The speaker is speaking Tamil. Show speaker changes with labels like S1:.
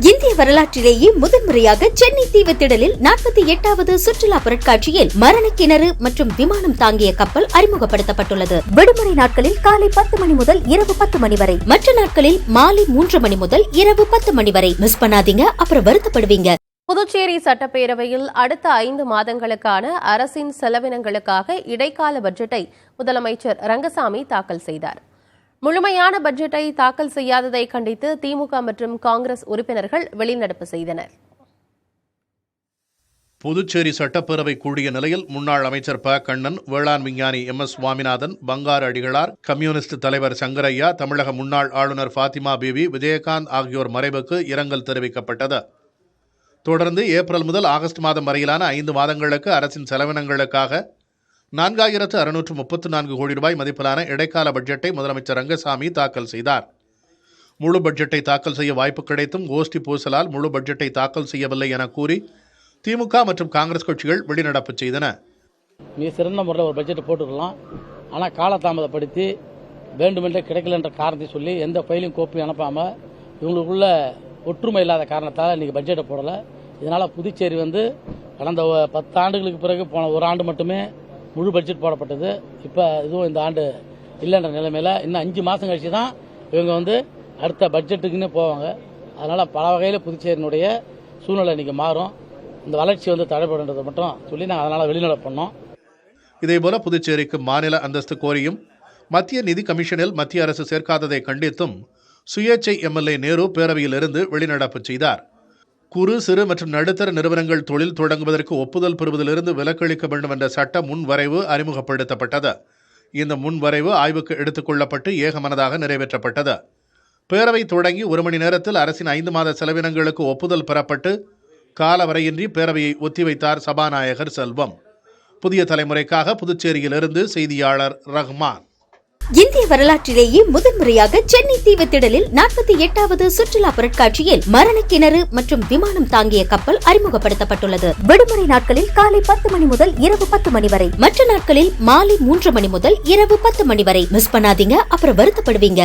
S1: இந்திய வரலாற்றிலேயே முதன்முறையாக சென்னை தீவுத்திடலில் 48வது சுற்றுலா பொருட்காட்சியில் மரண கிணறு மற்றும் விமானம் தாங்கிய கப்பல் அறிமுகப்படுத்தப்பட்டுள்ளது. விடுமுறை நாட்களில் காலை 10 மணி முதல் இரவு 10 மணி வரை, மற்ற நாட்களில் மாலை 3 மணி முதல் இரவு 10 மணி வரை. மிஸ் பண்ணாதீங்க, அப்புறம் வருத்தப்படுவீங்க.
S2: புதுச்சேரி சட்டப்பேரவையில் அடுத்த 5 மாதங்களுக்கான அரசின் செலவினங்களுக்காக இடைக்கால பட்ஜெட்டை முதலமைச்சர் ரங்கசாமி தாக்கல் செய்தார். முழுமையான பட்ஜெட்டை தாக்கல் செய்யாததை கண்டித்து திமுக மற்றும் காங்கிரஸ் உறுப்பினர்கள் வெளிநடப்பு செய்தனர்.
S3: புதுச்சேரி சட்டப்பேரவை கூடிய நிலையில் முன்னாள் அமைச்சர் ப. கண்ணன், வேளாண் விஞ்ஞானி MS சுவாமிநாதன், பங்காரு அடிகளார், கம்யூனிஸ்ட் தலைவர் சங்கரையா, தமிழக முன்னாள் ஆளுநர் ஃபாத்திமா பீவி, விஜயகாந்த் ஆகியோர் மறைவுக்கு இரங்கல் தெரிவிக்கப்பட்டது. தொடர்ந்து ஏப்ரல் முதல் ஆகஸ்ட் மாதம் வரையிலான 5 மாதங்களுக்கு அரசின் செலவினங்களுக்காக 4634 கோடி ரூபாய் மதிப்பிலான இடைக்கால பட்ஜெட்டை முதலமைச்சர் ரங்கசாமி தாக்கல் செய்தார். முழு பட்ஜெட்டை தாக்கல் செய்ய வாய்ப்பு கிடைத்தும் கோஷ்டி பூசலால் முழு பட்ஜெட்டை தாக்கல் செய்யவில்லை என கூறி திமுக மற்றும் காங்கிரஸ் கட்சிகள் வெளிநடப்பு செய்தன.
S4: மிக சிறந்த முறையில் ஒரு பட்ஜெட்டை போட்டுக்கலாம், ஆனால் காலதாமதப்படுத்தி வேண்டுமென்றே கிடைக்கல என்ற காரணத்தை சொல்லி எந்த ஃபைலையும் கோப்பி அனுப்பாமல் இவங்களுக்குள்ள ஒற்றுமை இல்லாத காரணத்தால் இன்றைக்கி பட்ஜெட்டை போடலை. இதனால் புதுச்சேரி கடந்த 10 ஆண்டுகளுக்கு பிறகு போன ஒரு ஆண்டு மட்டுமே முழு பட்ஜெட் போடப்பட்டது. இப்போ இதுவும் இந்த ஆண்டு இல்லைன்ற நிலைமையில் இன்னும் 5 மாதம் கழிச்சு தான் இவங்க அடுத்த பட்ஜெட்டுக்குன்னு போவாங்க. அதனால் பல வகையில் புதுச்சேரியினுடைய சூழ்நிலை இன்றைக்கி மாறும். இந்த வளர்ச்சி தடைபடுன்றதை மட்டும் சொல்லி நாங்கள் அதனால் வெளிநடப்பு பண்ணோம்.
S3: இதேபோல புதுச்சேரிக்கு மாநில அந்தஸ்து கோரியும் மத்திய நிதி கமிஷனில் மத்திய அரசு சேர்க்காததை கண்டித்தும் சுயேச்சை MLA நேரு பேரவையில் இருந்து வெளிநடப்பு செய்தார். குறு, சிறு மற்றும் நடுத்தர நிறுவனங்கள் தொழில் தொடங்குவதற்கு ஒப்புதல் பெறுவதிலிருந்து விலக்களிக்க வேண்டும் என்ற சட்ட முன்வரைவு அறிமுகப்படுத்தப்பட்டது. இந்த முன்வரைவு ஆய்வுக்கு எடுத்துக் கொள்ளப்பட்டு ஏகமனதாக நிறைவேற்றப்பட்டது. பேரவை தொடங்கி 1 மணி நேரத்தில் அரசின் 5 மாத செலவினங்களுக்கு ஒப்புதல் பெறப்பட்டு காலவரையின்றி பேரவையை ஒத்திவைத்தார் சபாநாயகர் செல்வம். புதிய தலைமுறைக்காக புதுச்சேரியிலிருந்து செய்தியாளர் ரஹ்மான்.
S1: இந்திய வரலாற்றிலேயே முதன்முறையாக சென்னை தீவுத்திடலில் 48வது சுற்றுலா பொருட்காட்சியில் மரண கிணறு மற்றும் விமானம் தாங்கிய கப்பல் அறிமுகப்படுத்தப்பட்டுள்ளது. விடுமுறை நாட்களில் காலை 10 மணி முதல் இரவு 10 மணி வரை, மற்ற நாட்களில் மாலை 3 மணி முதல் இரவு 10 மணி வரை. மிஸ் பண்ணாதீங்க, அப்புறம் வருத்தப்படுவீங்க.